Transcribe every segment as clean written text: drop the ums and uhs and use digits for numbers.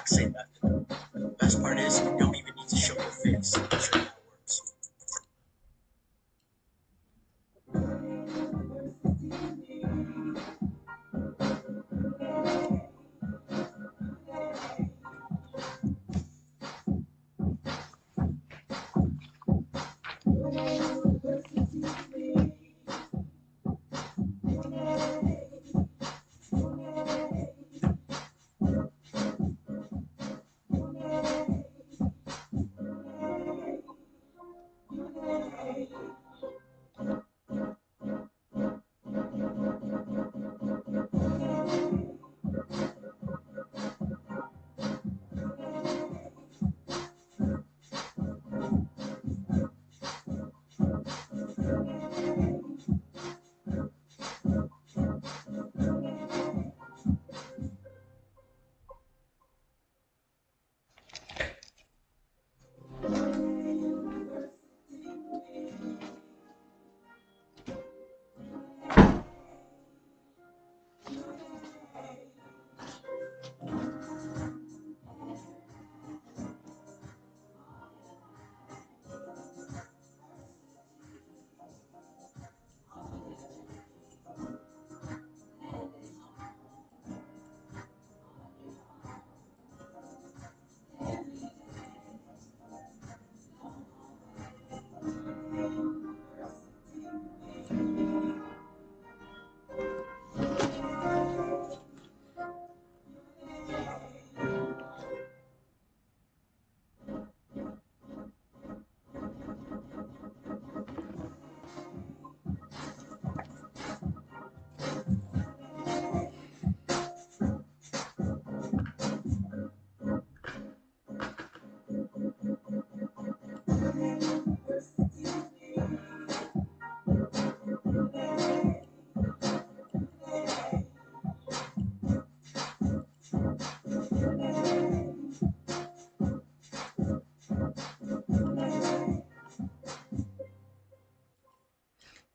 say that. But the best part is you don't even need to show your face. I'll show you how it works.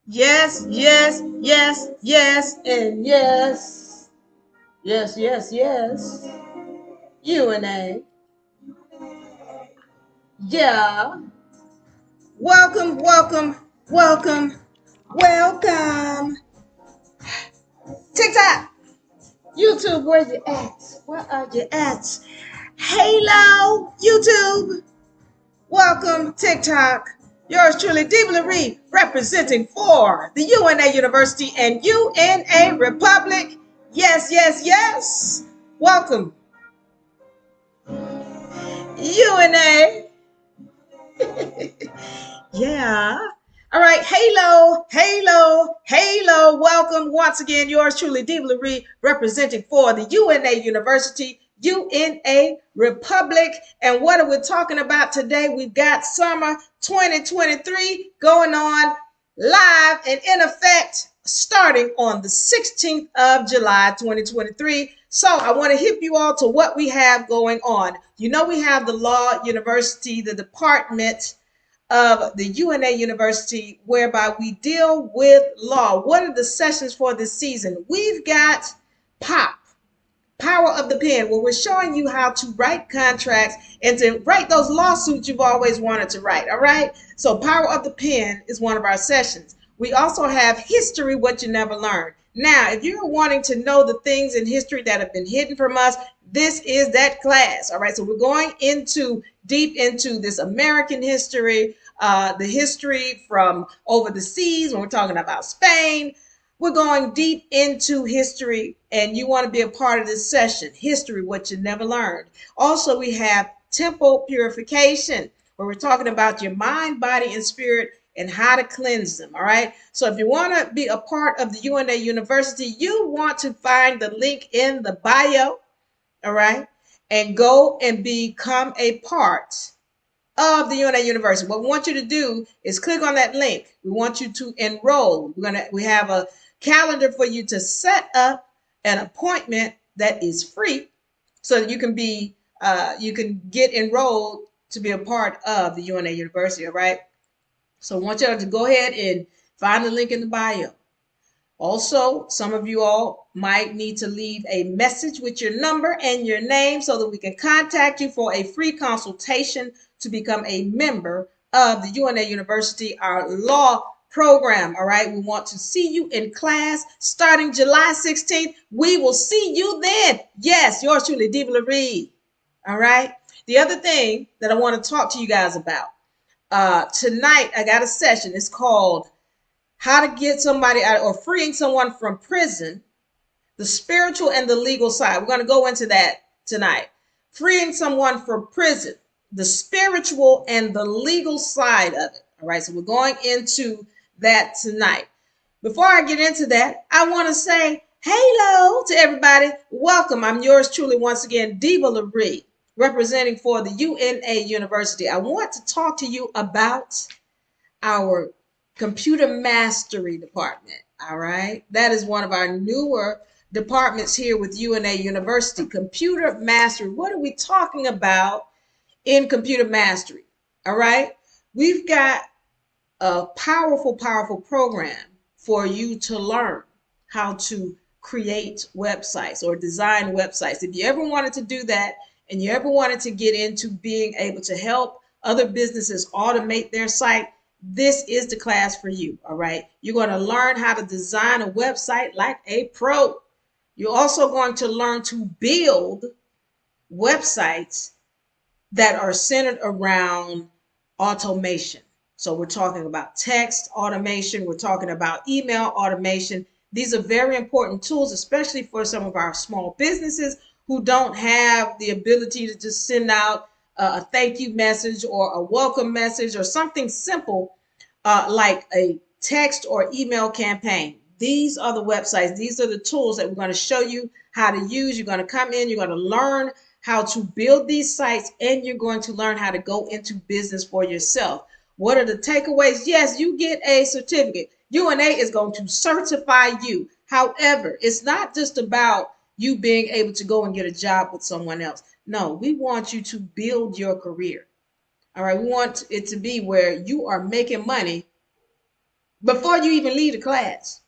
Yes, yes, yes, yes, and yes. Yes, yes, yes. UNA. Yeah. Welcome, welcome, welcome, welcome. TikTok, YouTube, where you at? Where are you at? Hello, YouTube. Welcome, TikTok. Yours truly, Diva Marie, representing for the UNA University and UNARepublic. Yes, yes, yes. Welcome, UNA. Yeah. All right. Halo, halo, halo. Welcome once again. Yours truly, Diva Marie, representing for the UNA University, UNA Republic. And what are we talking about today? We've got summer 2023 going on live and in effect starting on the 16th of July 2023. So I want to hip you all to what we have going on. You know, we have the Law University, the Department of the UNA University, whereby we deal with law. What are the sessions for this season? We've got POP, Power of the Pen, where we're showing you how to write contracts and to write those lawsuits you've always wanted to write, all right? So Power of the Pen is one of our sessions. We also have History, What You Never Learned. Now, if you're wanting to know the things in history that have been hidden from us, this is that class, all right? So we're going deep into this American history, the history from over the seas when we're talking about Spain. We're going deep into history, and you want to be a part of this session, History, What You Never Learned. Also, we have Temple Purification, where we're talking about your mind, body, and spirit and how to cleanse them, all right? So if you want to be a part of the UNA University, you want to find the link in the bio, all right? And go and become a part of the UNA University. What we want you to do is click on that link. We want you to enroll. We have a calendar for you to set up an appointment that is free, so that you can get enrolled to be a part of the UNA University. All right. So I want you to go ahead and find the link in the bio. Also, some of you all might need to leave a message with your number and your name so that we can contact you for a free consultation to become a member of the UNA University, our law program. All right. We want to see you in class starting July 16th. We will see you then. Yes, yours truly, Diva Reed. All right. The other thing that I want to talk to you guys about tonight, I got a session. It's called How to Get Somebody Out or Freeing Someone from Prison, the Spiritual and the Legal Side. We're going to go into that tonight. Freeing someone from prison, the spiritual and the legal side of it. All right, so we're going into that tonight. Before I get into that, I want to say hello to everybody. Welcome. I'm yours truly once again, Diva LaRee, representing for the UNA University. I want to talk to you about our computer mastery department. All right, that is one of our newer departments here with UNA University. Computer mastery. What are we talking about in computer mastery? All right, we've got a powerful, powerful program for you to learn how to create websites or design websites. If you ever wanted to do that and you ever wanted to get into being able to help other businesses automate their site, this is the class for you. All right. You're going to learn how to design a website like a pro. You're also going to learn to build websites that are centered around automation. So we're talking about text automation. We're talking about email automation. These are very important tools, especially for some of our small businesses who don't have the ability to just send out a thank you message or a welcome message or something simple like a text or email campaign. These are the websites. These are the tools that we're going to show you how to use. You're going to come in, you're going to learn how to build these sites, and you're going to learn how to go into business for yourself. What are the takeaways? Yes, you get a certificate. UNA is going to certify you. However, it's not just about you being able to go and get a job with someone else. No, we want you to build your career. All right, we want it to be where you are making money before you even leave the class.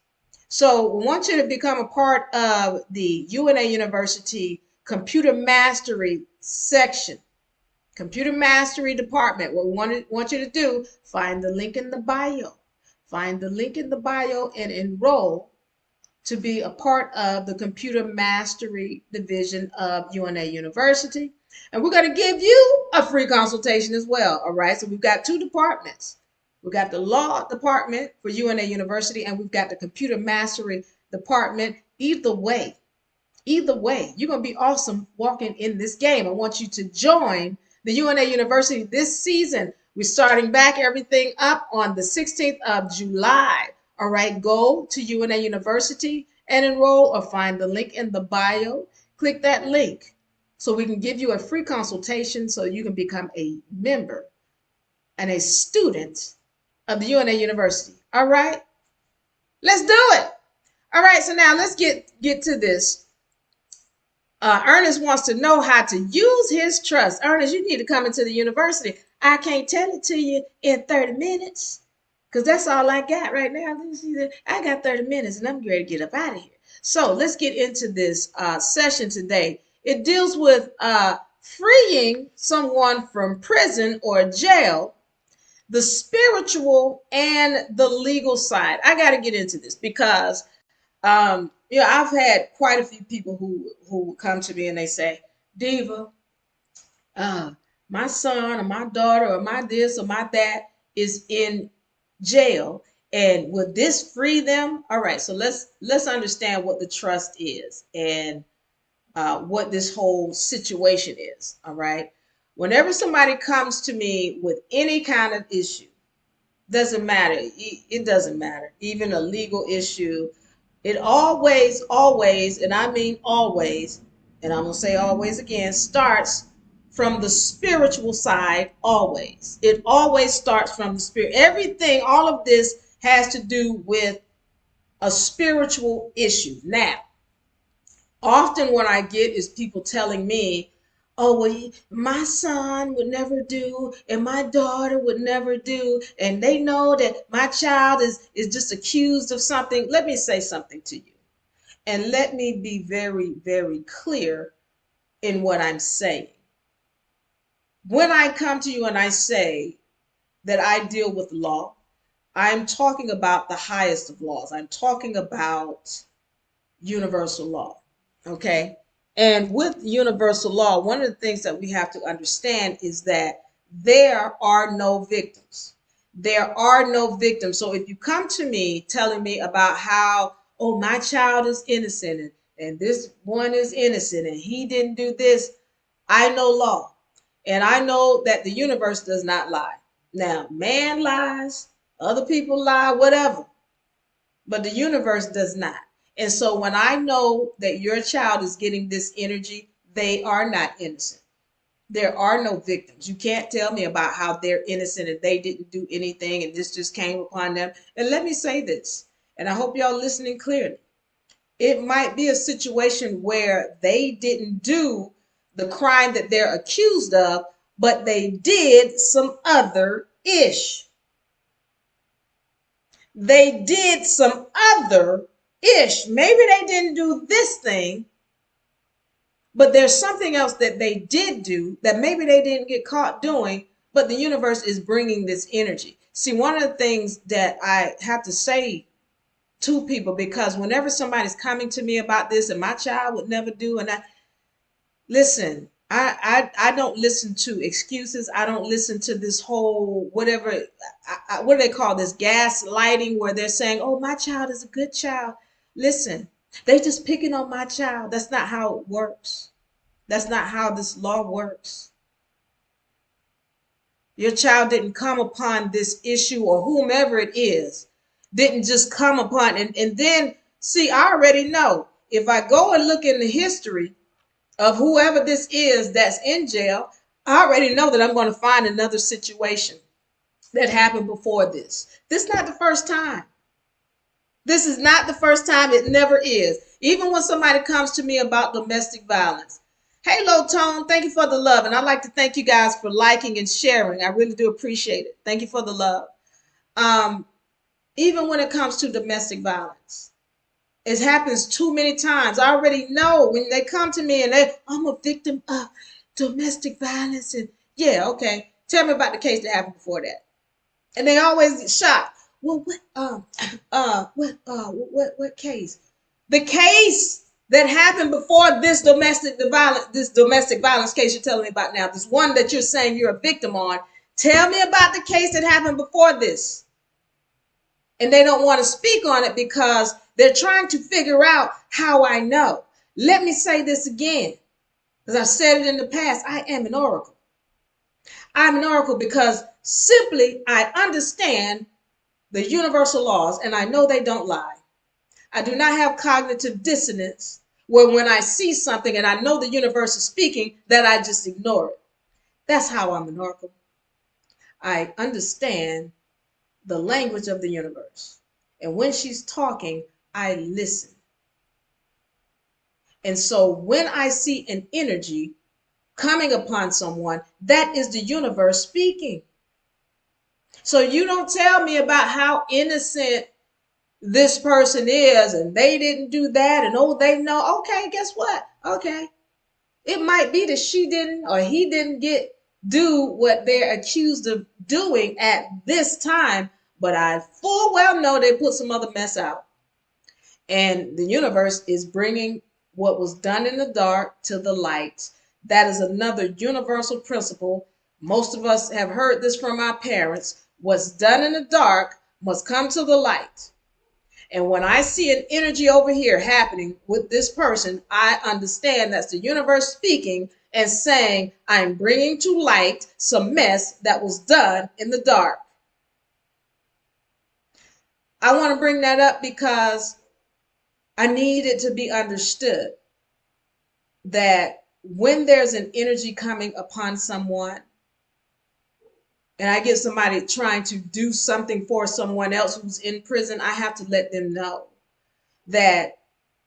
So we want you to become a part of the UNA University Computer Mastery section, Computer Mastery Department. What we want you to do, find the link in the bio. Find the link in the bio and enroll to be a part of the Computer Mastery Division of UNA University. And we're going to give you a free consultation as well. All right. So we've got two departments. We've got the law department for UNA University, and we've got the computer mastery department. Either way, you're going to be awesome walking in this game. I want you to join the UNA University this season. We're starting back everything up on the 16th of July. All right, go to UNA University and enroll or find the link in the bio. Click that link so we can give you a free consultation so you can become a member and a student of the UNA University. All right, let's do it. All right, so now let's get to this. Ernest wants to know how to use his trust. Ernest, you need to come into the university. I can't tell it to you in 30 minutes because that's all I got right now. Let me see that. I got 30 minutes and I'm ready to get up out of here. So let's get into this session today. It deals with freeing someone from prison or jail, the spiritual and the legal side. I got to get into this because I've had quite a few people who come to me and they say, Diva, my son or my daughter or my this or my that is in jail, and would this free them? All right, so let's understand what the trust is and what this whole situation is. All right, whenever somebody comes to me with any kind of issue, doesn't matter. It doesn't matter. Even a legal issue, it always, and I mean always, and I'm going to say always again, starts from the spiritual side always. It always starts from the spirit. Everything, all of this has to do with a spiritual issue. Now, often what I get is people telling me, oh, well, my son would never do, and my daughter would never do, and they know that my child is just accused of something. Let me say something to you, and let me be very, very clear in what I'm saying. When I come to you and I say that I deal with law, I'm talking about the highest of laws. I'm talking about universal law. Okay. And with universal law, one of the things that we have to understand is that there are no victims. There are no victims. So if you come to me telling me about how, oh, my child is innocent and this one is innocent and he didn't do this, I know law. And I know that the universe does not lie. Now, man lies, other people lie, whatever, but the universe does not. And so when I know that your child is getting this energy, they are not innocent. There are no victims. You can't tell me about how they're innocent and they didn't do anything and this just came upon them. And let me say this, and I hope y'all listening clearly. It might be a situation where they didn't do the crime that they're accused of, but they did some other ish. They did some other ish. Maybe they didn't do this thing, but there's something else that they did do that maybe they didn't get caught doing, but the universe is bringing this energy. See, one of the things that I have to say to people, because whenever somebody's coming to me about this and my child would never do, and I listen, I don't listen to excuses. I don't listen to this whole whatever. What do they call this? Gaslighting, where they're saying, "Oh, my child is a good child." Listen, they just picking on my child. That's not how it works. That's not how this law works. Your child didn't come upon this issue, or whomever it is, didn't just come upon and then see. I already know if I go and look in the history of whoever this is that's in jail, I already know that I'm going to find another situation that happened before this. This is not the first time. This is not the first time. It never is. Even when somebody comes to me about domestic violence. Hey, Low Tone, thank you for the love. And I'd like to thank you guys for liking and sharing. I really do appreciate it. Thank you for the love. Even when it comes to domestic violence, it happens too many times. I already know when they come to me and I'm a victim of domestic violence. And yeah, okay. Tell me about the case that happened before that. And they always get shocked. Well, what case? The case that happened before this domestic violence case you're telling me about now, this one that you're saying you're a victim on. Tell me about the case that happened before this. And they don't want to speak on it because they're trying to figure out how I know. Let me say this again, because I've said it in the past. I am an oracle. I'm an oracle because simply I understand the universal laws and I know they don't lie. I do not have cognitive dissonance where when I see something and I know the universe is speaking, that I just ignore it. That's how I'm an oracle. I understand the language of the universe. And when she's talking, I listen. And so when I see an energy coming upon someone, that is the universe speaking. So you don't tell me about how innocent this person is and they didn't do that and oh, they know. Okay, guess what? Okay. It might be that she didn't or he didn't do what they're accused of doing at this time, but I full well know they put some other mess out. And the universe is bringing what was done in the dark to the light. That is another universal principle. Most of us have heard this from our parents. What's done in the dark must come to the light. And when I see an energy over here happening with this person, I understand that's the universe speaking and saying, I'm bringing to light some mess that was done in the dark. I want to bring that up because I need it to be understood that when there's an energy coming upon someone, and I get somebody trying to do something for someone else who's in prison, I have to let them know that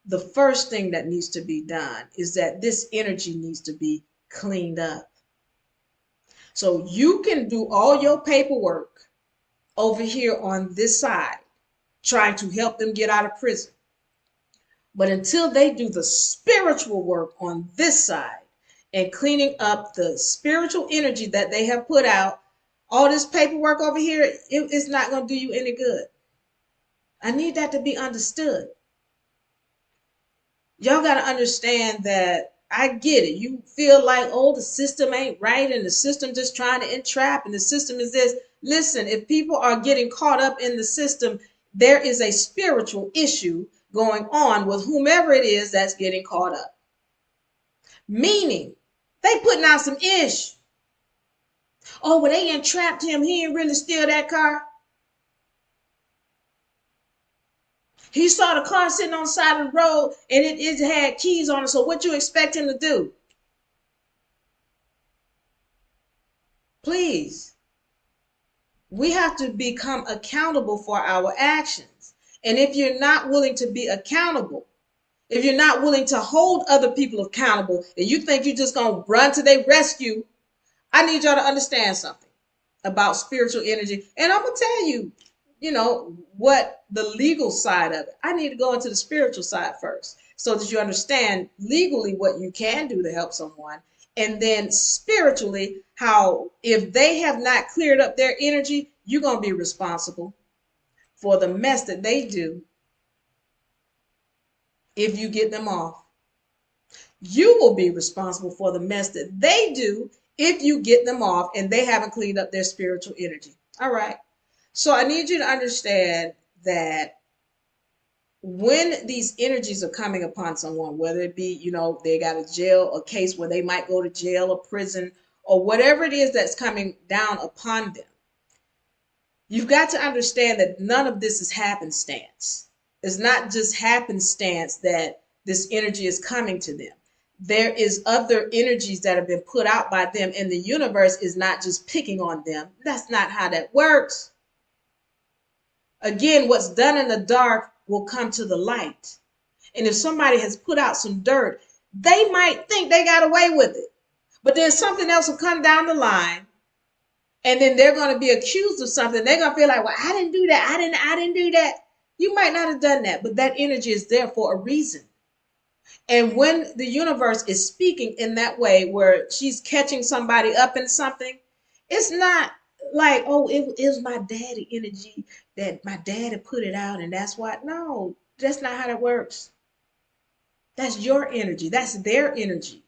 the first thing that needs to be done is that this energy needs to be cleaned up. So you can do all your paperwork over here on this side, trying to help them get out of prison. But until they do the spiritual work on this side and cleaning up the spiritual energy that they have put out, all this paperwork over here, it's not going to do you any good. I need that to be understood. Y'all got to understand that I get it. You feel like, oh, the system ain't right and the system just trying to entrap and the system is this. Listen, if people are getting caught up in the system, there is a spiritual issue going on with whomever it is that's getting caught up. Meaning, they putting out some ish. Oh, well, they entrapped him. He didn't really steal that car. He saw the car sitting on the side of the road and it had keys on it. So what you expect him to do? Please. We have to become accountable for our actions. And if you're not willing to be accountable, if you're not willing to hold other people accountable and you think you're just going to run to their rescue, I need y'all to understand something about spiritual energy. And I'm going to tell you, what the legal side of it. I need to go into the spiritual side first so that you understand legally what you can do to help someone. And then spiritually, how if they have not cleared up their energy, you're going to be responsible for the mess that they do if you get them off. You will be responsible for the mess that they do if you get them off and they haven't cleaned up their spiritual energy. All right. So I need you to understand that when these energies are coming upon someone, whether it be, they got a case where they might go to jail or prison or whatever it is that's coming down upon them, you've got to understand that none of this is happenstance. It's not just happenstance that this energy is coming to them. There is other energies that have been put out by them, and the universe is not just picking on them. That's not how that works. Again, what's done in the dark will come to the light. And if somebody has put out some dirt, they might think they got away with it. But then something else will come down the line, and then they're going to be accused of something. They're going to feel like, well, I didn't do that. I didn't do that. You might not have done that, but that energy is there for a reason. And when the universe is speaking in that way, where she's catching somebody up in something, it's not like, oh, it was my daddy energy that my daddy put it out and that's why. No, that's not how that works. That's your energy. That's their energy.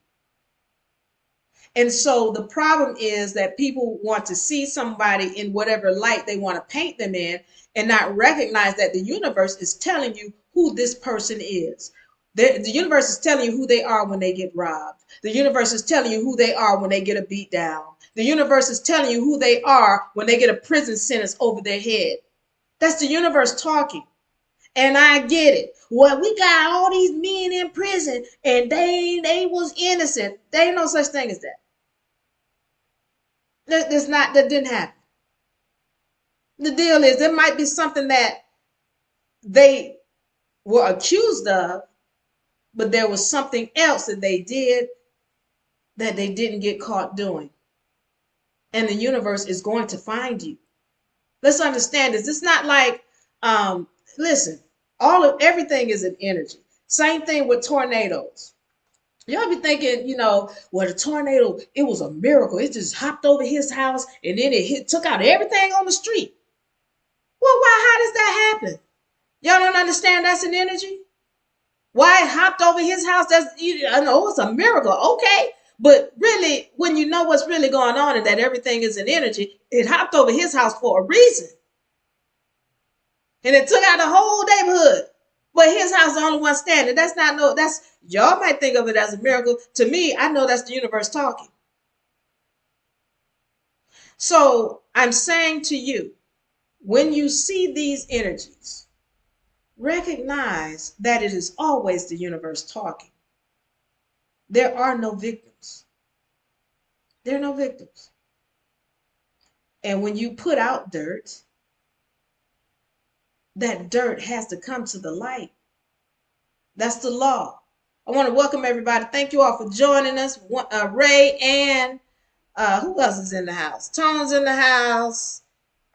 And so the problem is that people want to see somebody in whatever light they want to paint them in and not recognize that the universe is telling you who this person is. The universe is telling you who they are when they get robbed. The universe is telling you who they are when they get a beat down. The universe is telling you who they are when they get a prison sentence over their head. That's the universe talking. And I get it. Well, we got all these men in prison and they was innocent. There ain't no such thing as that. That didn't happen. The deal is there might be something that they were accused of, but there was something else that they did that they didn't get caught doing. And the universe is going to find you. Let's understand this. It's not like, listen, everything is an energy. Same thing with tornadoes. Y'all be thinking, well, the tornado, it was a miracle. It just hopped over his house and then it took out everything on the street. Well, how does that happen? Y'all don't understand that's an energy? Why it hopped over his house? I know it's a miracle. Okay. But really, when you know what's really going on and that everything is an energy, it hopped over his house for a reason. And it took out the whole neighborhood. But his house is the only one standing. Y'all might think of it as a miracle. To me, I know that's the universe talking. So I'm saying to you, when you see these energies, recognize that it is always the universe talking. There are no victims. There are no victims. And when you put out dirt, that dirt has to come to the light. That's the law. I want to welcome everybody. Thank you all for joining us. Ray and who else is in the house? Tone's in the house.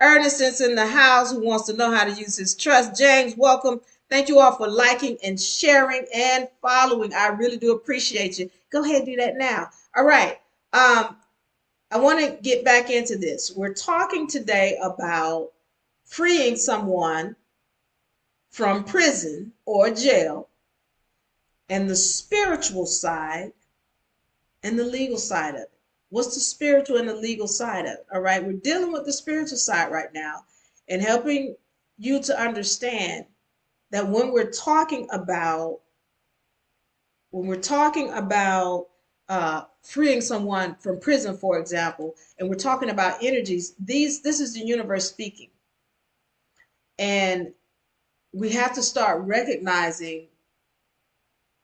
Ernest is in the house who wants to know how to use his trust. James, welcome. Thank you all for liking and sharing and following. I really do appreciate you. Go ahead and do that now. All right. I want to get back into this. We're talking today about freeing someone from prison or jail, and the spiritual side and the legal side of it. What's the spiritual and the legal side of it? All right, we're dealing with the spiritual side right now and helping you to understand that when we're talking about freeing someone from prison, for example, and we're talking about energies, this is the universe speaking. And we have to start recognizing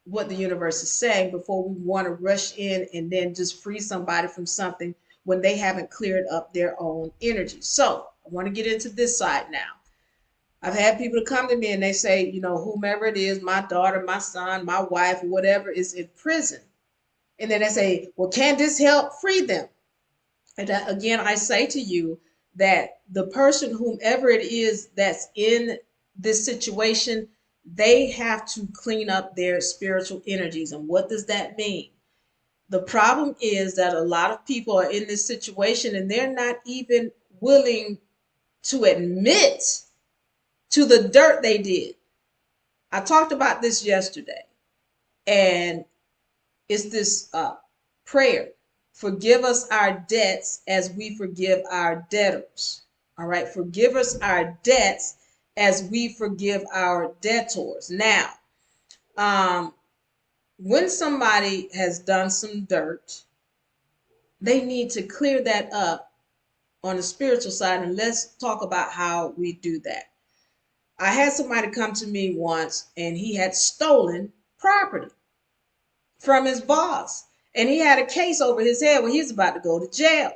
what the universe is saying before we want to rush in and then just free somebody from something when they haven't cleared up their own energy. So I want to get into this side now. I've had people to come to me and they say, you know, whomever it is, my daughter, my son, my wife, whatever is in prison. And then they say, well, can this help free them? And again, I say to you that the person, whomever it is that's in this situation, they have to clean up their spiritual energies. And what does that mean? The problem is that a lot of people are in this situation and they're not even willing to admit to the dirt they did. I talked about this yesterday, and it's this prayer. Forgive us our debts as we forgive our debtors. All right, forgive us our debts as we forgive our debtors. Now, when somebody has done some dirt, they need to clear that up on the spiritual side, and let's talk about how we do that. I had somebody come to me once, and he had stolen property from his boss, and he had a case over his head where he's about to go to jail.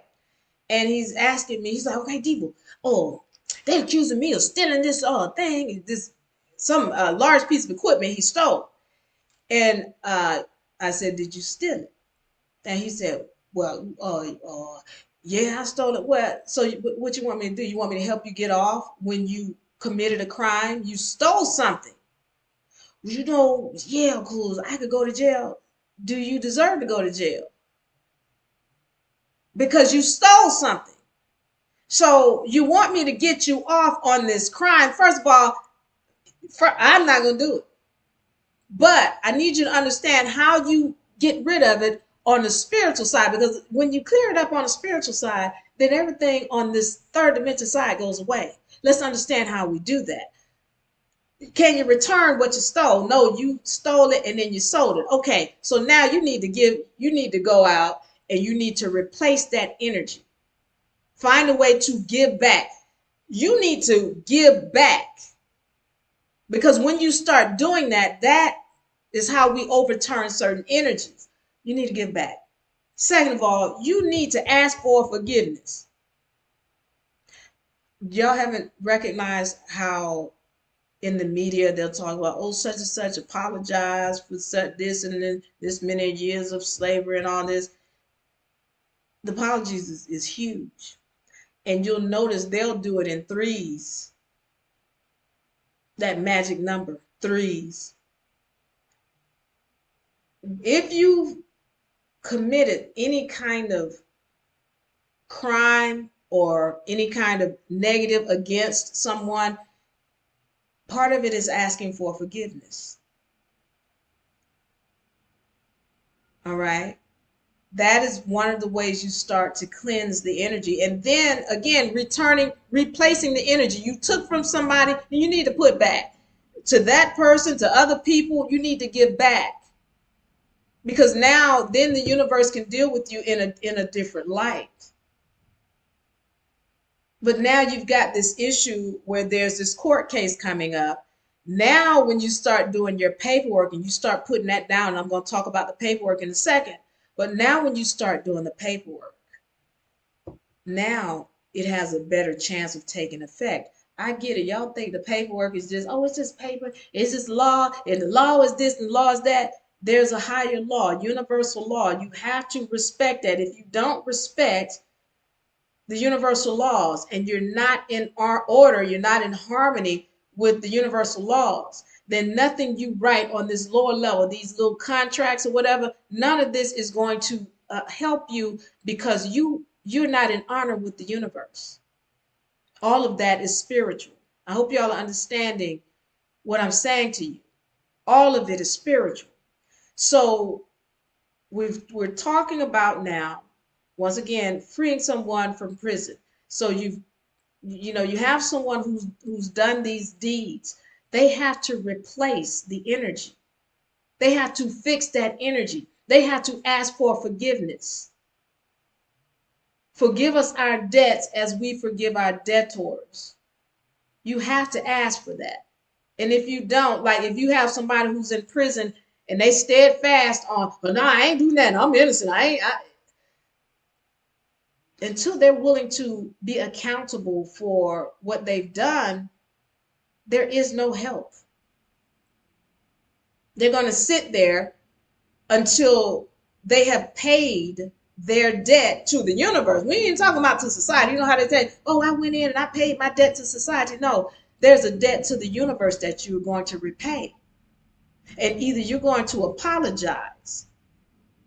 And he's asking me, he's like, okay, Deeble, oh, they accusing me of stealing this thing, this some large piece of equipment he stole. And I said, did you steal it? And he said, well, yeah, I stole it. Well, so what you want me to do? You want me to help you get off when you committed a crime? You stole something. You know, yeah, because I could go to jail. Do you deserve to go to jail? Because you stole something. So you want me to get you off on this crime? First of all, I'm not going to do it. But I need you to understand how you get rid of it on the spiritual side, because when you clear it up on the spiritual side, then everything on this third dimension side goes away. Let's understand how we do that. Can you return what you stole? No, you stole it and then you sold it. Okay, so now you need to go out and you need to replace that energy. Find a way to give back. You need to give back. Because when you start doing that, that is how we overturn certain energies. You need to give back. Second of all, you need to ask for forgiveness. Y'all haven't recognized how in the media they'll talk about, oh, such and such apologize for such this and then this many years of slavery and all this. The apologies is huge. And you'll notice they'll do it in threes. That magic number, threes. If you've committed any kind of crime or any kind of negative against someone, part of it is asking for forgiveness. All right. That is one of the ways you start to cleanse the energy. And then again, replacing the energy you took from somebody, and you need to put back to that person, to other people. You need to give back, because now then the universe can deal with you in a different light. But now you've got this issue where there's this court case coming up. Now, when you start doing your paperwork and you start putting that down, and I'm going to talk about the paperwork in a second. But now when you start doing the paperwork, now it has a better chance of taking effect. I get it. Y'all think the paperwork is just, oh, it's just paper. It's just law. And the law is this and the law is that. There's a higher law, universal law. You have to respect that. If you don't respect the universal laws and you're not in our order, you're not in harmony with the universal laws, then nothing you write on this lower level, these little contracts or whatever, none of this is going to help you, because you're not in honor with the universe. All of that is spiritual. I hope y'all are understanding what I'm saying to you. All of it is spiritual. So we're talking about now, once again, freeing someone from prison. So you have someone who's done these deeds. They have to replace the energy. They have to fix that energy. They have to ask for forgiveness. Forgive us our debts as we forgive our debtors. You have to ask for that. And if you don't, like if you have somebody who's in prison and they steadfast on, well, no, I ain't doing that. I'm innocent. Until they're willing to be accountable for what they've done, there is no help. They're going to sit there until they have paid their debt to the universe. We ain't talking about to society. You know how they say, oh, I went in and I paid my debt to society. No, there's a debt to the universe that you're going to repay. And either you're going to apologize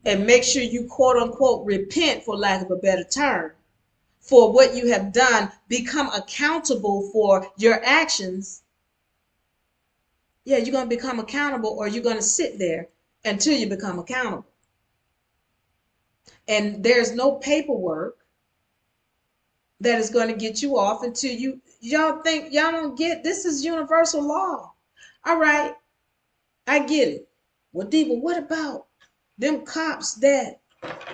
and make sure you quote unquote repent, for lack of a better term, for what you have done, become accountable for your actions. Yeah, you're going to become accountable, or you're going to sit there until you become accountable. And there's no paperwork that is going to get you off until y'all think, y'all don't get, this is universal law. All right, I get it. Well, Diva, what about them cops that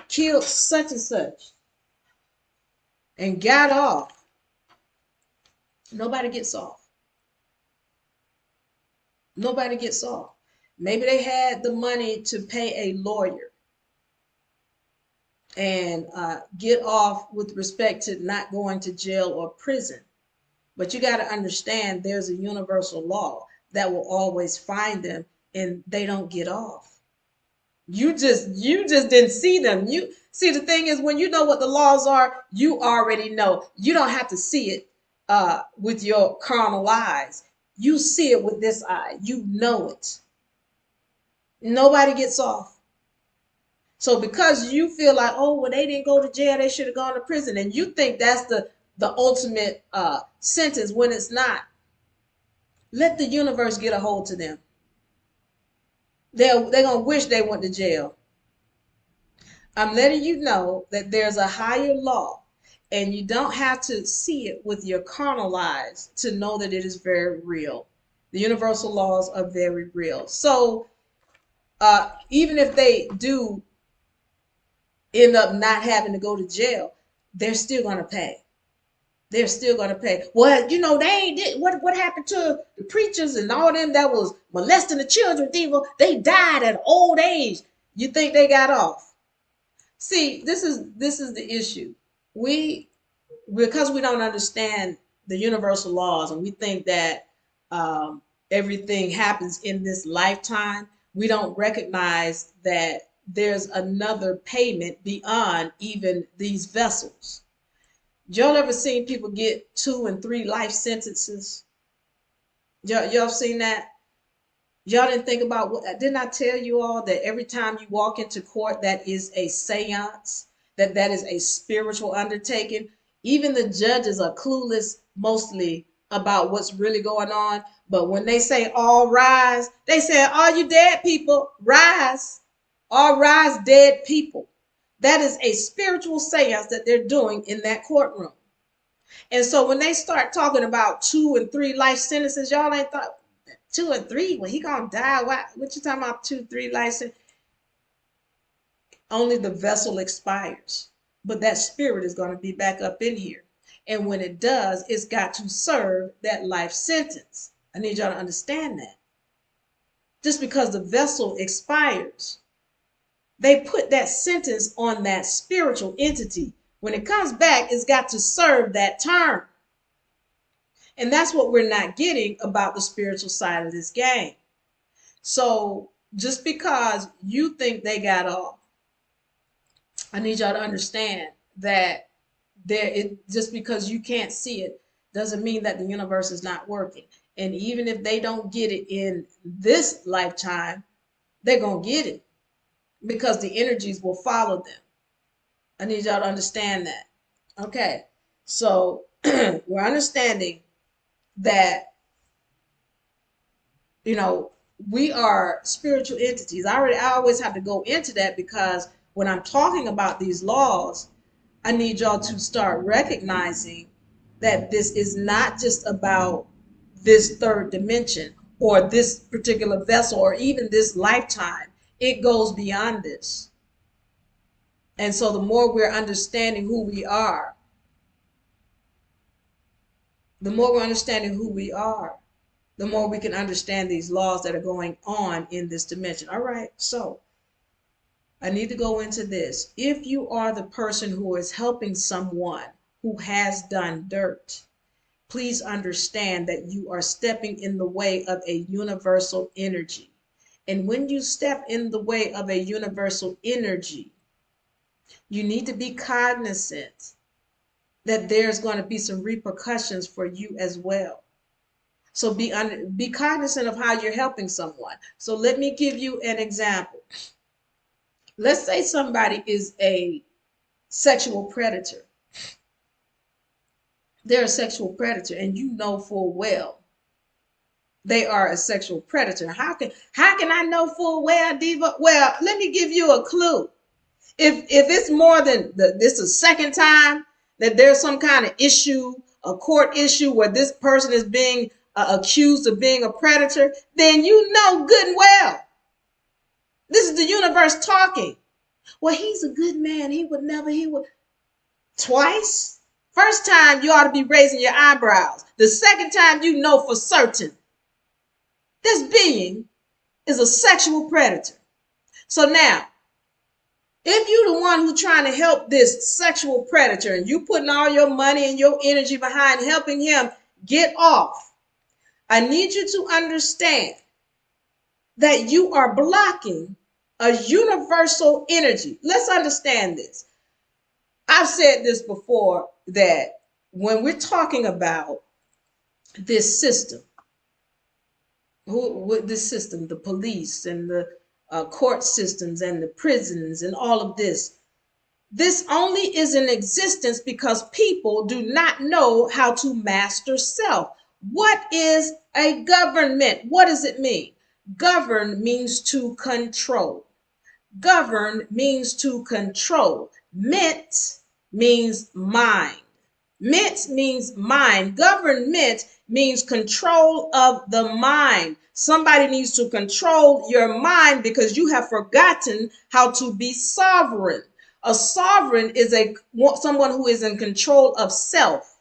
killed such and such and got off? Nobody gets off. Nobody gets off. Maybe they had the money to pay a lawyer and get off with respect to not going to jail or prison. But you got to understand, there's a universal law that will always find them, and they don't get off. You just didn't see them. You see, the thing is, when you know what the laws are, you already know. You don't have to see it with your carnal eyes. You see it with this eye. You know it. Nobody gets off. So because you feel like, oh, well, they didn't go to jail, they should have gone to prison, and you think that's the ultimate sentence, when it's not. Let the universe get a hold to them. They're going to wish they went to jail. I'm letting you know that there's a higher law, and you don't have to see it with your carnal eyes to know that it is very real. The universal laws are very real. So even if they do end up not having to go to jail, they're still going to pay. They're still going to pay. Well, you know, they ain't did what happened to the preachers and all them that was molesting the children, they died at old age. You think they got off? See, this is the issue. Because we don't understand the universal laws, and we think that everything happens in this lifetime, we don't recognize that there's another payment beyond even these vessels. Y'all ever seen people get 2 and 3 life sentences? Y'all seen that? Y'all didn't think about what, didn't I tell you all that every time you walk into court, that is a seance, that is a spiritual undertaking? Even the judges are clueless mostly about what's really going on. But when they say all rise, they say, all you dead people, rise. All rise, dead people. That is a spiritual seance that they're doing in that courtroom. And so when they start talking about 2 and 3 life sentences, y'all ain't thought 2 and 3, well, he gonna die. What you talking about 2, 3 life sentences? Only the vessel expires, but that spirit is going to be back up in here. And when it does, it's got to serve that life sentence. I need y'all to understand that. Just because the vessel expires, they put that sentence on that spiritual entity. When it comes back, it's got to serve that term. And that's what we're not getting about the spiritual side of this game. So just because you think they got off, I need y'all to understand that just because you can't see it doesn't mean that the universe is not working. And even if they don't get it in this lifetime, they're going to get it because the energies will follow them. I need y'all to understand that. Okay. So we're understanding that, we are spiritual entities. I always have to go into that because when I'm talking about these laws, I need y'all to start recognizing that this is not just about this third dimension or this particular vessel or even this lifetime. It goes beyond this. And so the more we're understanding who we are, the more we're understanding who we are, the more we can understand these laws that are going on in this dimension. All right, so I need to go into this. If you are the person who is helping someone who has done dirt, please understand that you are stepping in the way of a universal energy. And when you step in the way of a universal energy, you need to be cognizant that there's going to be some repercussions for you as well. So be cognizant of how you're helping someone. So let me give you an example. Let's say somebody is a sexual predator. They're a sexual predator, and you know full well they are a sexual predator. How can I know full well, Diva? Well, let me give you a clue. If it's more than this is second time that there's some kind of issue, a court issue where this person is being accused of being a predator, then you know good and well this is the universe talking. Well, he's a good man. He would twice. First time you ought to be raising your eyebrows. The second time you know for certain this being is a sexual predator. So now, if you're the one who's trying to help this sexual predator and you putting all your money and your energy behind helping him get off, I need you to understand that you are blocking a universal energy. Let's understand this. I've said this before that when we're talking about this system, the police and the court systems and the prisons and all of this only is in existence because people do not know how to master self. What is a government? What does it mean? Govern means to control. Govern means to control. Ment means mind. Ment means mind. Government means control of the mind. Somebody needs to control your mind because you have forgotten how to be sovereign. A sovereign is someone who is in control of self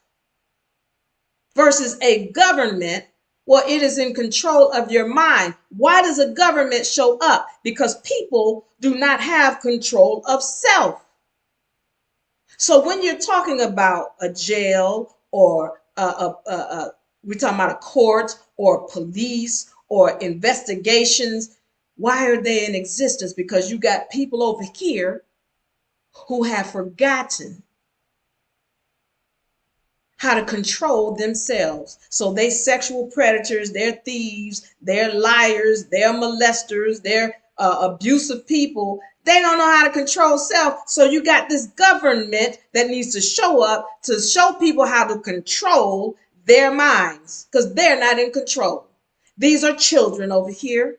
versus a government. Well, it is in control of your mind. Why does a government show up? Because people do not have control of self. So when you're talking about a jail or we're talking about a court or police or investigations, why are they in existence? Because you got people over here who have forgotten how to control themselves. So they sexual predators, they're thieves, they're liars, they're molesters, they're abusive people. They don't know how to control self. So you got this government that needs to show up to show people how to control their minds because they're not in control. These are children over here.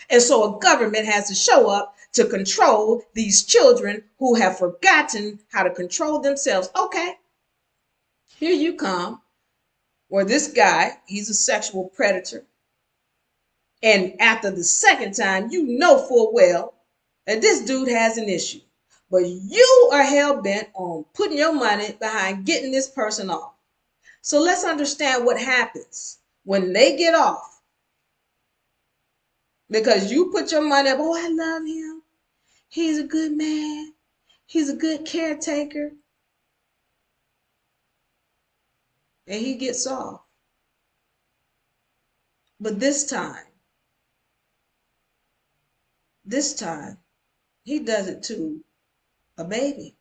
And so a government has to show up to control these children who have forgotten how to control themselves. Okay. Here you come, where this guy, he's a sexual predator. And after the second time, you know full well that this dude has an issue. But you are hell-bent on putting your money behind getting this person off. So let's understand what happens when they get off. Because you put your money up, oh, I love him. He's a good man. He's a good caretaker. And he gets off. But this time, This time, he does it to a baby.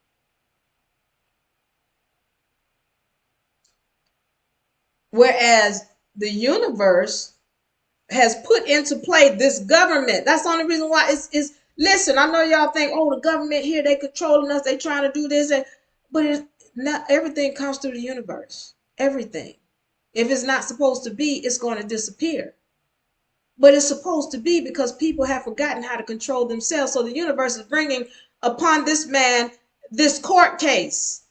Whereas the universe has put into play this government. That's the only reason why it's listen, I know y'all think, oh, the government here, they controlling us, they trying to do this, but it's not. Everything comes through the universe. Everything. If it's not supposed to be, it's going to disappear. But it's supposed to be because people have forgotten how to control themselves. So the universe is bringing upon this man this court case,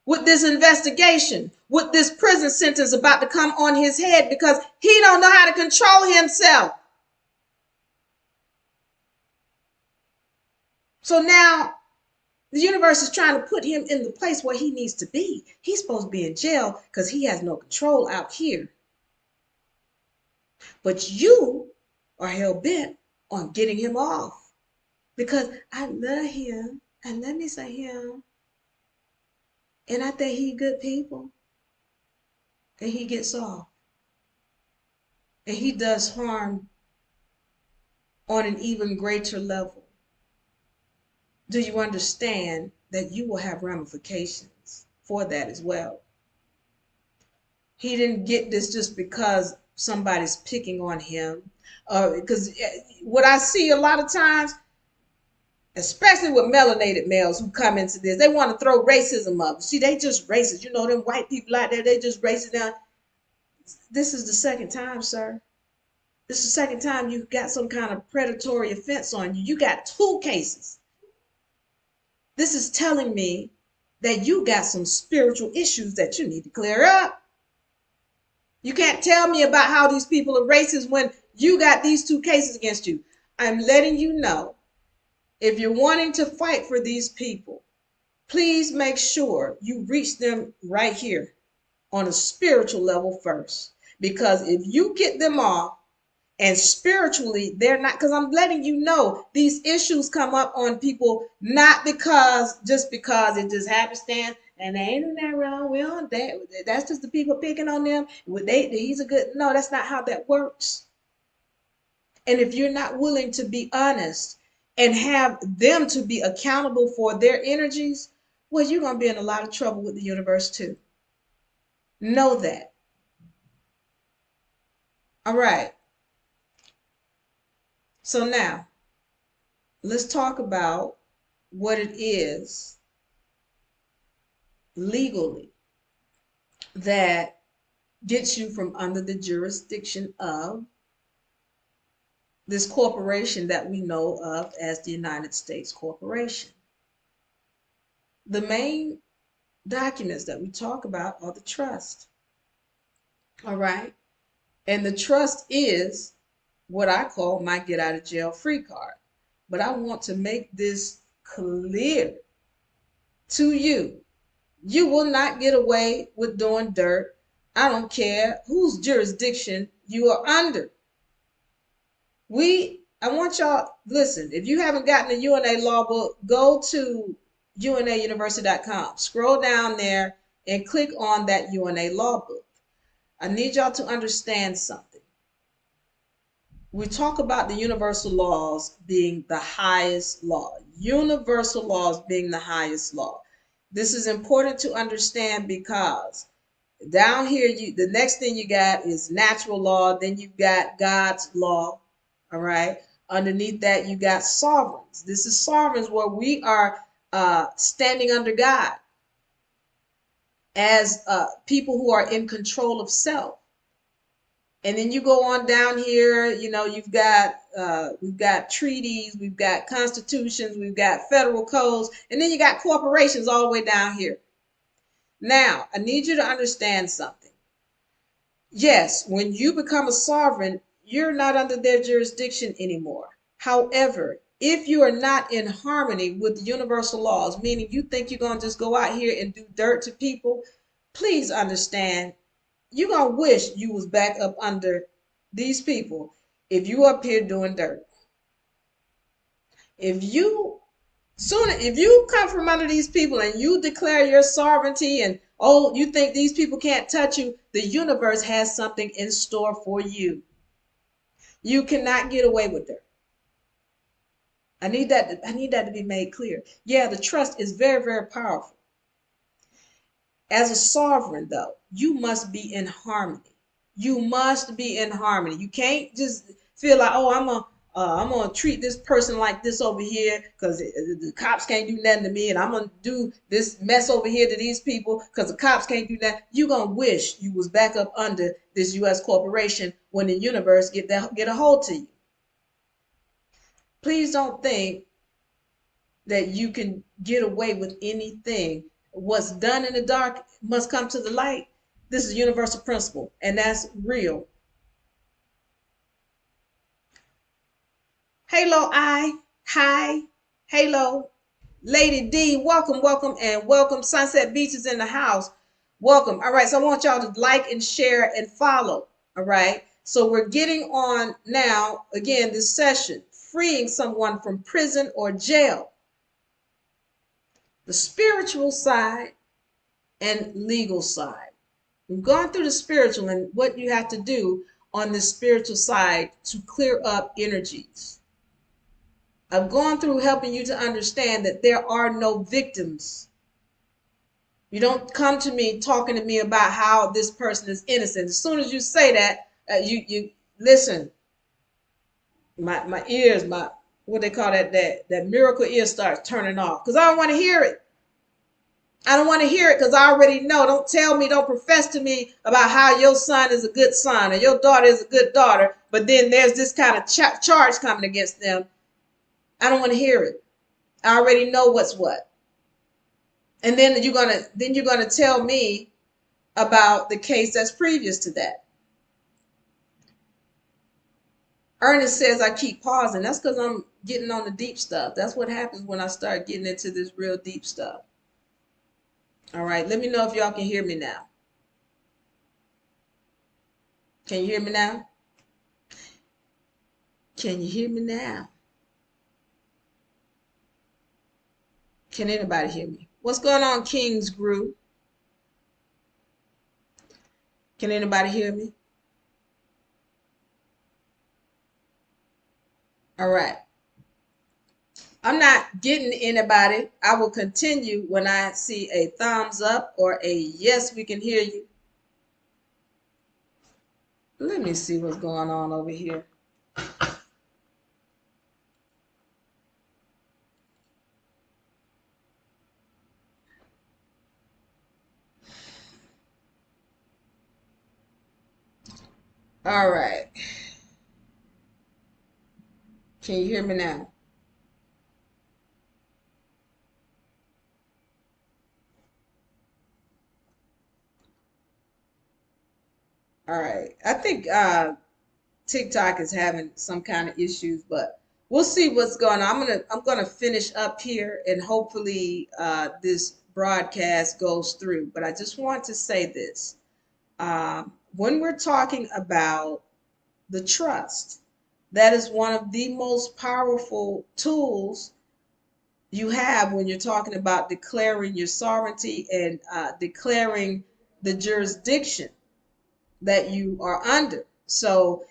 with this investigation, with this prison sentence about to come on his head because he don't know how to control himself. So now the universe is trying to put him in the place where he needs to be. He's supposed to be in jail because he has no control out here. But you are hell-bent on getting him off because I love him and let me say him. And I think he good people. And he gets off. And he does harm on an even greater level. Do you understand that you will have ramifications for that as well? He didn't get this just because somebody's picking on him. Because what I see a lot of times, especially with melanated males who come into this, they want to throw racism up. See, they just racist. You know, them white people out there, they just racist now. This is the second time, sir. This is the second time you got some kind of predatory offense on you. You got 2 cases. This is telling me that you got some spiritual issues that you need to clear up. You can't tell me about how these people are racist when you got these 2 cases against you. I'm letting you know, if you're wanting to fight for these people, please make sure you reach them right here on a spiritual level first. Because if you get them off, and spiritually, they're not, because I'm letting you know these issues come up on people not just because it just happenstance and they ain't doing that wrong. We on that. That's just the people picking on them. He's a good. No, that's not how that works. And if you're not willing to be honest and have them to be accountable for their energies, well, you're gonna be in a lot of trouble with the universe too. Know that. All right. So now, let's talk about what it is legally that gets you from under the jurisdiction of this corporation that we know of as the United States Corporation. The main documents that we talk about are the trust. All right? And the trust is what I call my get out of jail free card. But I want to make this clear to you. You will not get away with doing dirt. I don't care whose jurisdiction you are under. I want y'all, listen, if you haven't gotten a UNA law book, go to UNARepublic.com. Scroll down there and click on that UNA law book. I need y'all to understand something. We talk about the universal laws being the highest law. Universal laws being the highest law. This is important to understand because down here, the next thing you got is natural law. Then you've got God's law. All right. Underneath that, you got sovereigns. This is sovereigns where we are standing under God as people who are in control of self. And then you go on down here, you know, we've got treaties, we've got constitutions, we've got federal codes, and then you got corporations all the way down here. Now, I need you to understand something. Yes, when you become a sovereign, you're not under their jurisdiction anymore. However, if you are not in harmony with the universal laws, meaning you think you're going to just go out here and do dirt to people, please understand, you're going to wish you was back up under these people if you up here doing dirt. If you come from under these people and you declare your sovereignty and, oh, you think these people can't touch you, the universe has something in store for you. You cannot get away with it. I need that to be made clear. Yeah, the trust is very, very powerful. As a sovereign, though, you must be in harmony. You must be in harmony. You can't just feel like, oh, I'm gonna treat this person like this over here because the cops can't do nothing to me, and I'm gonna do this mess over here to these people because the cops can't do that. You gonna wish you was back up under this U.S. corporation when the universe get a hold to you. Please don't think that you can get away with anything. What's done in the dark must come to the light. This is a universal principle, and that's real. Halo I, hi, Halo, Lady D, welcome, welcome, and welcome. Sunset Beach is in the house. Welcome. All right, so I want y'all to like and share and follow. All right, so we're getting on now, again, this session, freeing someone from prison or jail. The spiritual side and legal side. We've gone through the spiritual and what you have to do on the spiritual side to clear up energies. I've gone through helping you to understand that there are no victims. You don't come to me talking to me about how this person is innocent. As soon as you say that, you listen. My ears, my what they call that miracle ear starts turning off because I don't want to hear it. I don't want to hear it because I already know. Don't tell me, don't profess to me about how your son is a good son or your daughter is a good daughter, but then there's this kind of charge coming against them. I don't want to hear it. I already know what's what. And then you're gonna tell me about the case that's previous to that. Ernest says I keep pausing. That's because I'm getting on the deep stuff. That's what happens when I start getting into this real deep stuff. All right, let me know if y'all can hear me now. Can you hear me now? Can you hear me now? Can anybody hear me? What's going on, King's Group? Can anybody hear me? All right. I'm not getting anybody. I will continue when I see a thumbs up or a yes, we can hear you. Let me see what's going on over here. All right. Can you hear me now? All right. I think TikTok is having some kind of issues, but we'll see what's going on. I'm gonna finish up here, and hopefully this broadcast goes through. But I just want to say this: when we're talking about the trust, that is one of the most powerful tools you have when you're talking about declaring your sovereignty and declaring the jurisdiction that you are under. So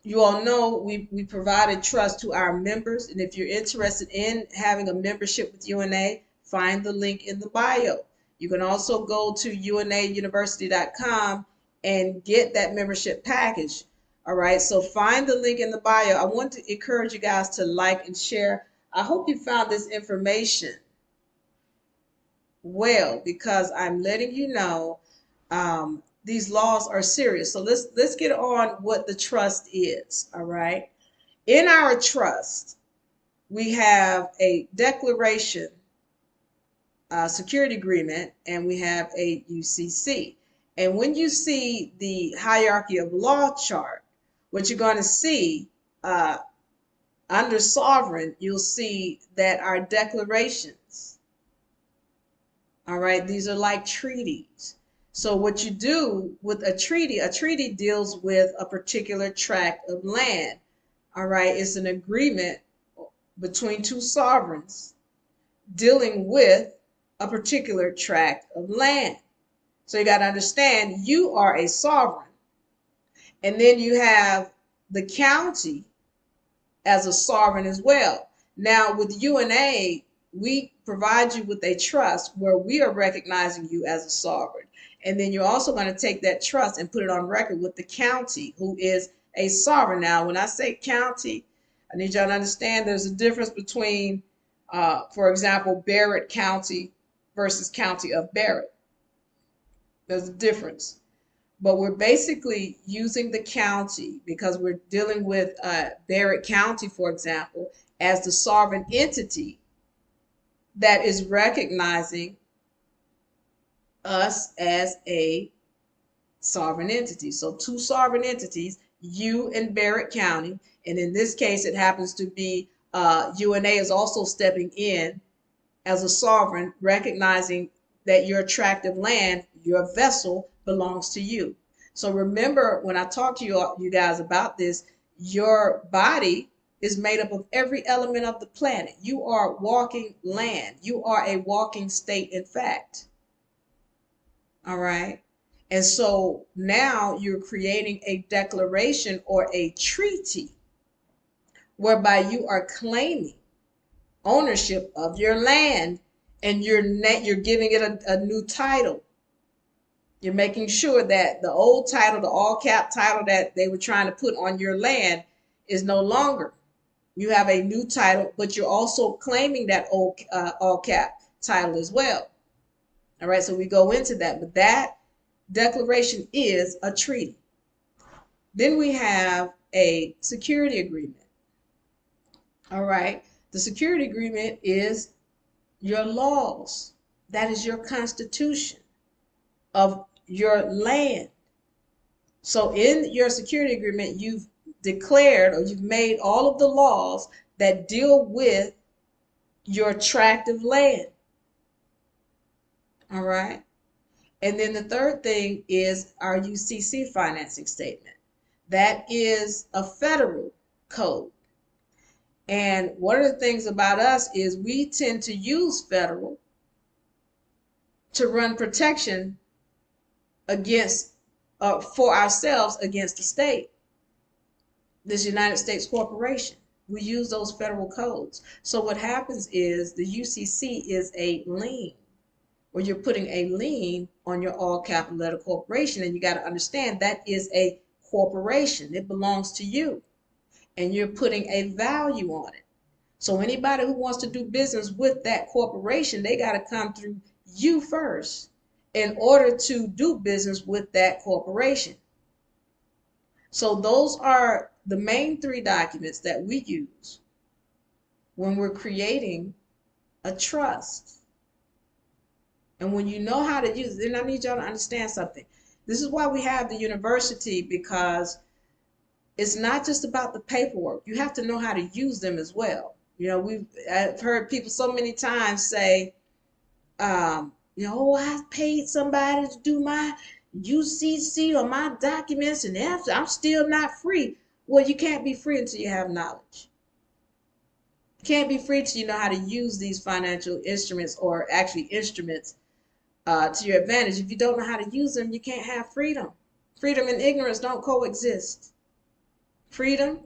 you all know we provided trust to our members, and if you're interested in having a membership with UNA, find the link in the bio. You can also go to UNAUniversity.com and get that membership package. All right, so find the link in the bio. I want to encourage you guys to like and share. I hope you found this information well, because I'm letting you know these laws are serious. So let's get on what the trust is. All right. In our trust, we have a declaration, security agreement, and we have a UCC. And when you see the hierarchy of law chart, what you're going to see under sovereign, you'll see that our declarations, all right, these are like treaties. So what you do with a treaty deals with a particular tract of land. All right, it's an agreement between two sovereigns dealing with a particular tract of land. So you got to understand, you are a sovereign. And then you have the county as a sovereign as well. Now, with UNA, we provide you with a trust where we are recognizing you as a sovereign. And then you're also going to take that trust and put it on record with the county, who is a sovereign. Now, when I say county, I need y'all to understand there's a difference between, for example, Barrett County versus County of Barrett. There's a difference. But we're basically using the county because we're dealing with Barrett County, for example, as the sovereign entity that is recognizing us as a sovereign entity. So two sovereign entities, you and Barrett County, and in this case, it happens to be UNA is also stepping in as a sovereign, recognizing that your tract of land, your vessel, belongs to you. So remember, when I talk to you guys about this, your body is made up of every element of the planet. You are walking land. You are a walking state, in fact. All right. And so now you're creating a declaration or a treaty whereby you are claiming ownership of your land, and you're giving it a new title. You're making sure that the old title, the all cap title that they were trying to put on your land, is no longer. You have a new title, but you're also claiming that old all cap title as well. All right, so we go into that, but that declaration is a treaty. Then we have a security agreement. All right, the security agreement is your laws. That is your constitution of your land. So in your security agreement, you've declared or you've made all of the laws that deal with your tract of land. All right. And then the third thing is our UCC financing statement. That is a federal code. And one of the things about us is we tend to use federal to run protection against for ourselves against the state, this United States corporation. We use those federal codes. So what happens is the UCC is a lien, where you're putting a lien on your all capital letter corporation, and you got to understand that is a corporation. It belongs to you, and you're putting a value on it. So anybody who wants to do business with that corporation, they got to come through you first in order to do business with that corporation. So those are the main three documents that we use when we're creating a trust. And when you know how to use it, then I need y'all to understand something. This is why we have the university, because it's not just about the paperwork. You have to know how to use them as well. You know, I've heard people so many times say, you know, oh, I paid somebody to do my UCC or my documents, and I'm still not free. Well, you can't be free until you have knowledge. You can't be free till you know how to use these financial instruments, or actually instruments, to your advantage. If you don't know how to use them, you can't have freedom. Freedom and ignorance don't coexist. Freedom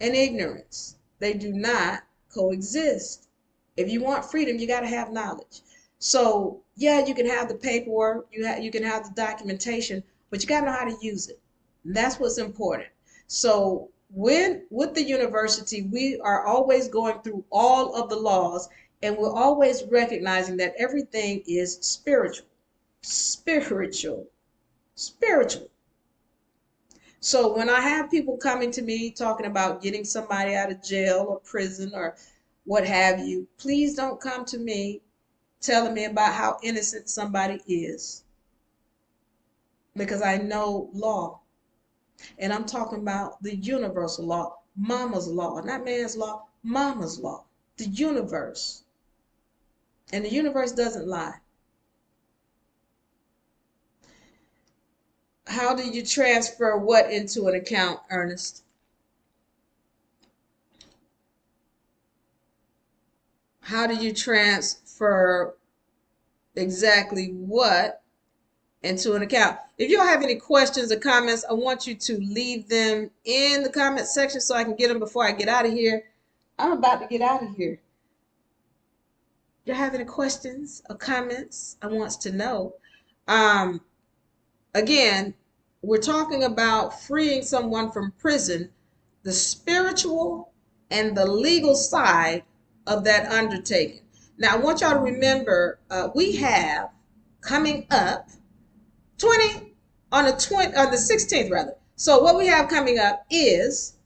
and ignorance, they do not coexist. If you want freedom, you got to have knowledge. So yeah, you can have the paperwork, you can have the documentation, but you got to know how to use it. And that's what's important. So with the university, we are always going through all of the laws, and we're always recognizing that everything is spiritual. Spiritual. Spiritual. So when I have people coming to me talking about getting somebody out of jail or prison or what have you, please don't come to me telling me about how innocent somebody is, because I know law. And I'm talking about the universal law, mama's law, not man's law, mama's law, the universe. And the universe doesn't lie. How do you transfer what into an account, Ernest? How do you transfer exactly what into an account. If you don't have any questions or comments, I want you to leave them in the comment section so I can get them before I get out of here. I'm about to get out of here. Do you have any questions or comments? I want to know. Um, Again, we're talking about freeing someone from prison, the spiritual and the legal side of that undertaking. Now, I want y'all to remember we have coming up 20 on the 16th rather. So what we have coming up is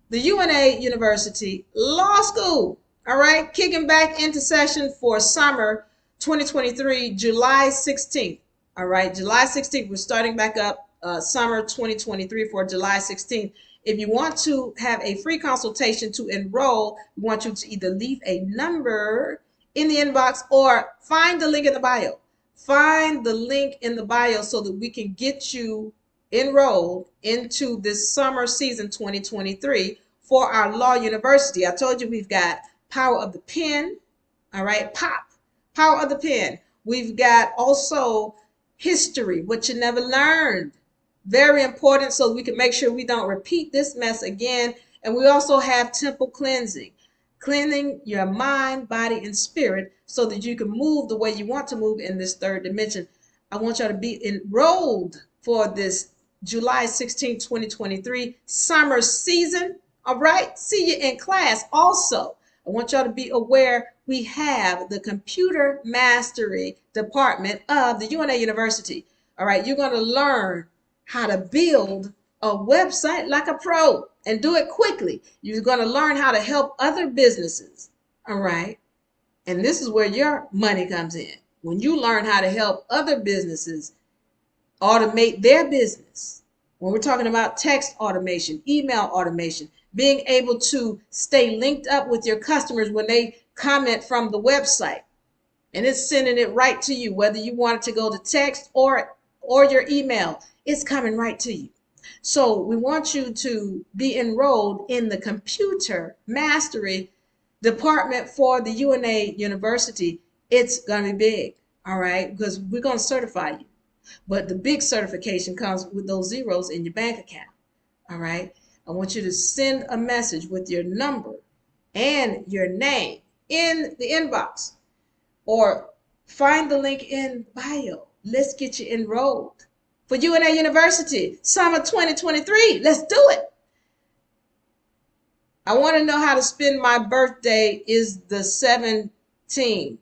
the UNA University Law School. All right, kicking back into session for summer 2023, July 16th. All right, July 16th, we're starting back up summer 2023 for July 16th. If you want to have a free consultation to enroll, we want you to either leave a number in the inbox or find the link in the bio. Find the link in the bio so that we can get you enrolled into this summer season 2023 for our law university. I told you we've got power of the pen, all right, power of the pen. We've got also history, what you never learned. Very important so we can make sure we don't repeat this mess again. And we also have temple cleansing, cleansing your mind, body, and spirit so that you can move the way you want to move in this third dimension. I want y'all to be enrolled for this July 16, 2023 summer season. All right, see you in class. Also, I want y'all to be aware we have the computer mastery department of the UNA University. All right, you're going to learn how to build a website like a pro and do it quickly. You're going to learn how to help other businesses. All right, and this is where your money comes in. When you learn how to help other businesses automate their business, when we're talking about text automation, email automation, being able to stay linked up with your customers when they comment from the website, and it's sending it right to you, whether you want it to go to text or your email, it's coming right to you. So we want you to be enrolled in the computer mastery department for the UNA University. It's going to be big, all right, because we're going to certify you. But the big certification comes with those zeros in your bank account, all right? I want you to send a message with your number and your name in the inbox or find the link in bio. Let's get you enrolled for UNA University, summer 2023. Let's do it. I want to know how to spend my birthday is the 17th.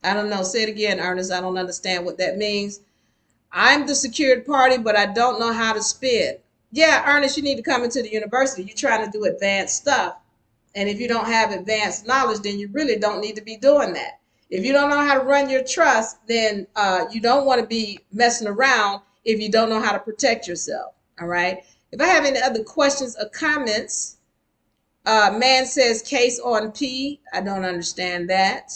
I don't know. Say it again, Ernest. I don't understand what that means. I'm the secured party, but I don't know how to spend. Yeah, Ernest, you need to come into the university. You're trying to do advanced stuff. And if you don't have advanced knowledge, then you really don't need to be doing that. If you don't know how to run your trust, then you don't want to be messing around if you don't know how to protect yourself. All right. If I have any other questions or comments, man says case on P. I don't understand that.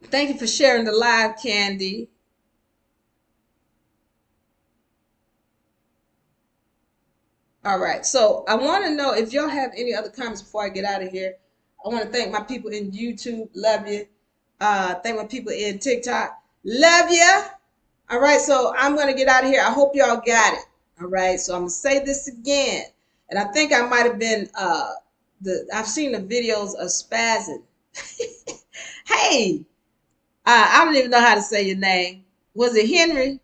Thank you for sharing the live, Candy. All right, so I want to know if y'all have any other comments before I get out of here. I want to thank my people in YouTube. Love you. Thank my people in TikTok. Love you. All right, so I'm going to get out of here. I hope y'all got it. All right, so I'm going to say this again. And I think I might have been, I've seen the videos of spazzing. Hey, I don't even know how to say your name. Was it Henry?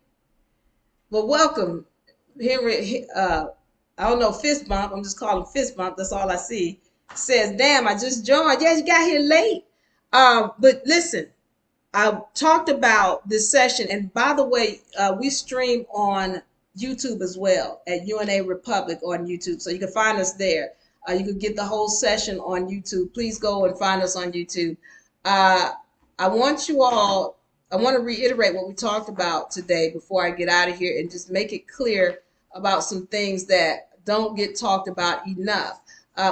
Well, welcome, Henry. I don't know, fist bump. I'm just calling fist bump. That's all I see. Says, damn, I just joined. Yeah, you got here late. But listen, I talked about this session. And by the way, we stream on YouTube as well at UNARepublic on YouTube. So you can find us there. You can get the whole session on YouTube. Please go and find us on YouTube. I want to reiterate what we talked about today before I get out of here and just make it clear about some things that don't get talked about enough.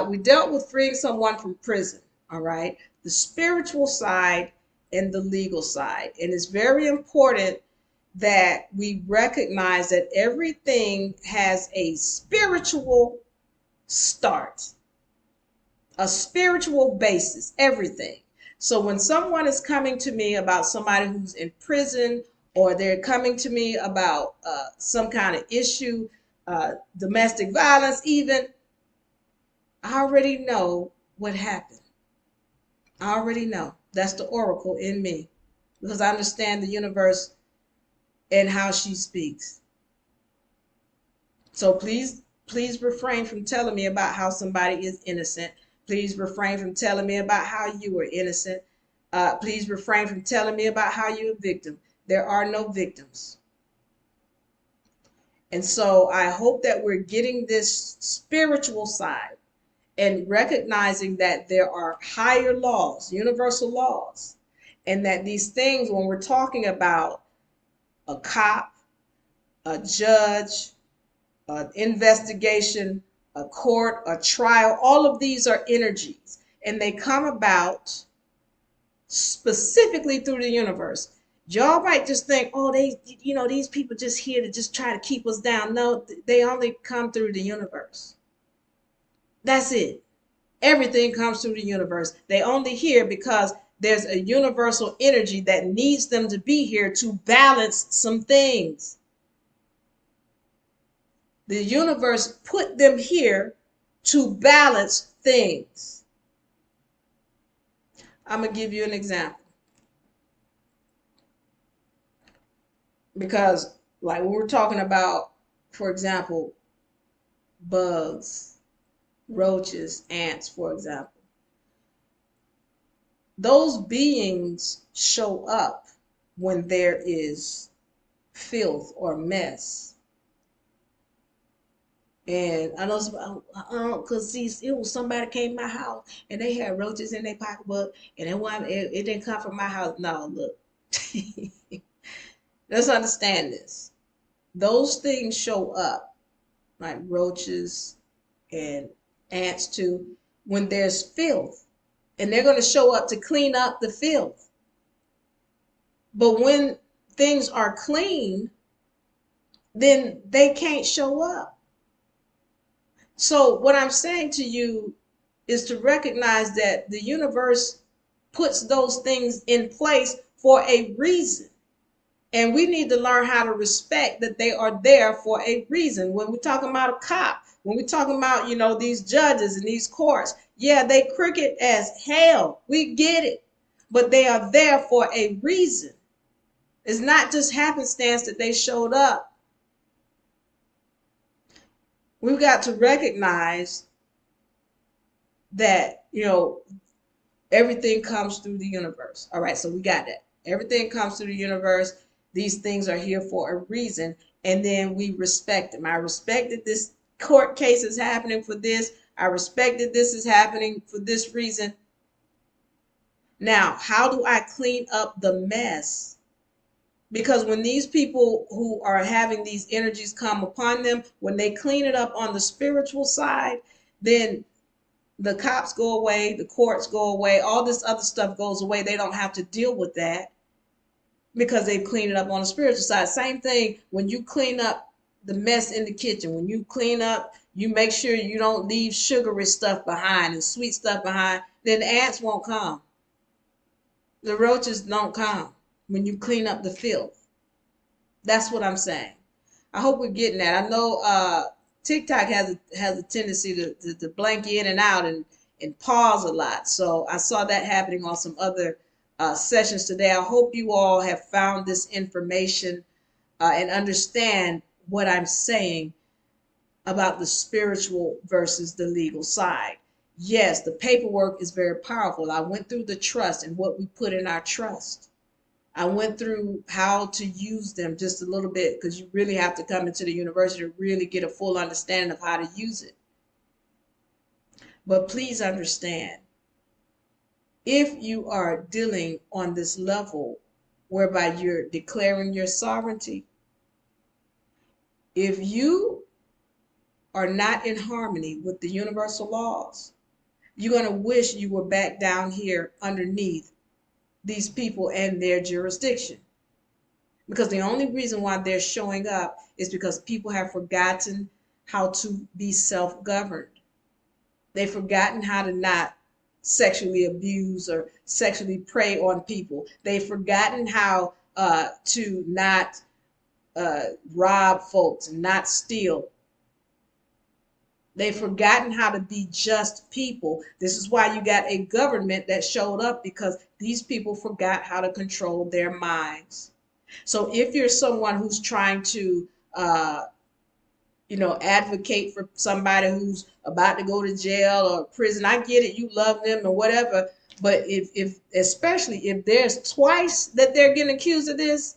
We dealt with freeing someone from prison, all right? The spiritual side and the legal side. And it's very important that we recognize that everything has a spiritual start. a spiritual basis, everything. So when someone is coming to me about somebody who's in prison, or they're coming to me about some kind of issue, domestic violence even, I already know what happened. I already know. That's the oracle in me, because I understand the universe and how she speaks. So please refrain from telling me about how somebody is innocent. Please refrain from telling me about how you were innocent. Please refrain from telling me about how you're a victim. There are no victims. And so I hope that we're getting this spiritual side and recognizing that there are higher laws, universal laws, and that these things, when we're talking about a cop, a judge, an investigation, a court, a trial, all of these are energies, and they come about specifically through the universe. Y'all might just think, oh, these people just here to just try to keep us down. No, they only come through the universe. That's it. Everything comes through the universe. They only here because there's a universal energy that needs them to be here to balance some things. The universe put them here to balance things. I'm going to give you an example. Because, like, when we're talking about, for example, bugs, roaches, ants, for example, those beings show up when there is filth or mess. And I know, because it was somebody came to my house and they had roaches in their pocketbook, and it didn't come from my house. No, look. Let's understand this. Those things show up, like roaches and ants too, when there's filth. And they're going to show up to clean up the filth. But when things are clean, then they can't show up. So what I'm saying to you is to recognize that the universe puts those things in place for a reason. And we need to learn how to respect that they are there for a reason. When we're talking about a cop, when we're talking about, these judges and these courts, yeah, they crooked as hell. We get it. But they are there for a reason. It's not just happenstance that they showed up. We've got to recognize that, everything comes through the universe. All right, so we got that. Everything comes through the universe. These things are here for a reason, and then we respect them. I respect that this court case is happening for this. I respect that this is happening for this reason. Now, how do I clean up the mess? Because when these people who are having these energies come upon them, when they clean it up on the spiritual side, then the cops go away, the courts go away, all this other stuff goes away. They don't have to deal with that because they've cleaned it up on the spiritual side. Same thing when you clean up the mess in the kitchen. When you clean up, you make sure you don't leave sugary stuff behind and sweet stuff behind, then the ants won't come. The roaches don't come when you clean up the filth. That's what I'm saying. I hope we're getting that. I know TikTok has a tendency to blank in and out and pause a lot. So I saw that happening on some other sessions today. I hope you all have found this information and understand what I'm saying about the spiritual versus the legal side. Yes, the paperwork is very powerful. I went through the trust and what we put in our trust. I went through how to use them just a little bit, because you really have to come into the university to really get a full understanding of how to use it. But please understand, if you are dealing on this level whereby you're declaring your sovereignty, if you are not in harmony with the universal laws, you're going to wish you were back down here underneath these people and their jurisdiction. Because the only reason why they're showing up is because people have forgotten how to be self-governed. They've forgotten how to not sexually abuse or sexually prey on people. They've forgotten how to not rob folks and not steal. They've forgotten how to be just people. This is why you got a government that showed up, because these people forgot how to control their minds. So if you're someone who's trying to advocate for somebody who's about to go to jail or prison, I get it, you love them or whatever, but if especially if there's twice that they're getting accused of this,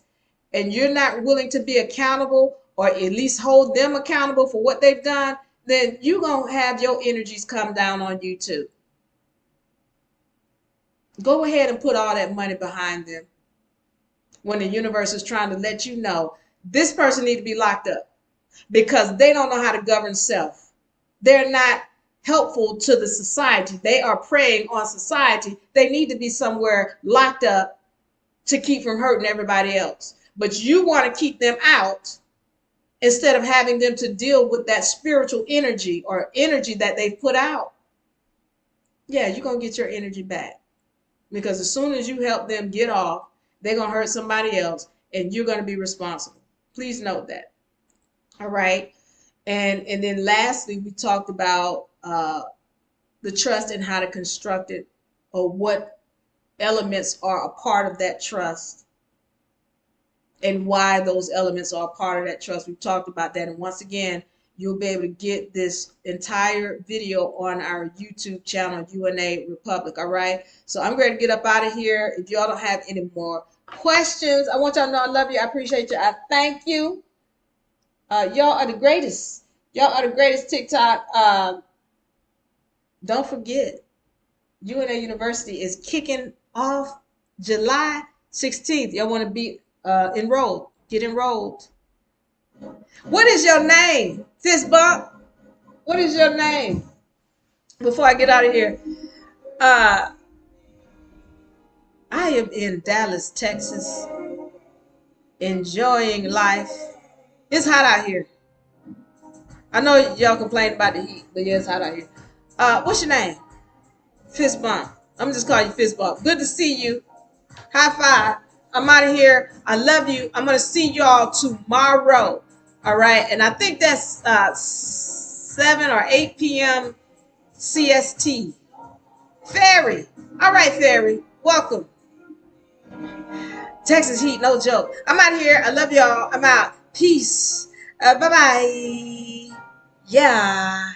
and you're not willing to be accountable or at least hold them accountable for what they've done, then you're going to have your energies come down on you too. Go ahead and put all that money behind them when the universe is trying to let you know this person needs to be locked up because they don't know how to govern self. They're not helpful to the society. They are preying on society. They need to be somewhere locked up to keep from hurting everybody else. But you want to keep them out instead of having them to deal with that spiritual energy or energy that they've put out. Yeah, you're going to get your energy back. Because as soon as you help them get off, they're going to hurt somebody else and you're going to be responsible. Please note that. All right. And then lastly, we talked about the trust and how to construct it, or what elements are a part of that trust and why those elements are a part of that trust. We've talked about that. And once again, you'll be able to get this entire video on our YouTube channel, UNARepublic. All right. So I'm ready to get up out of here. If y'all don't have any more questions, I want y'all to know I love you. I appreciate you. I thank you. Y'all are the greatest. Y'all are the greatest. TikTok. Don't forget, UNA University is kicking off July 16th. Y'all want to be enrolled? Get enrolled. What is your name? Fist bump. What is your name? Before I get out of here, I am in Dallas, Texas, enjoying life. It's hot out here. I know y'all complain about the heat, but yeah, it's hot out here. What's your name? Fist bump. I'm just calling you Fist bump. Good to see you. High five. I'm out of here. I love you. I'm going to see y'all tomorrow. All right. And I think that's 7 or 8 p.m. CST. Fairy. All right, Fairy. Welcome. Texas heat, no joke. I'm out of here. I love y'all. I'm out. Peace. Bye-bye. Yeah.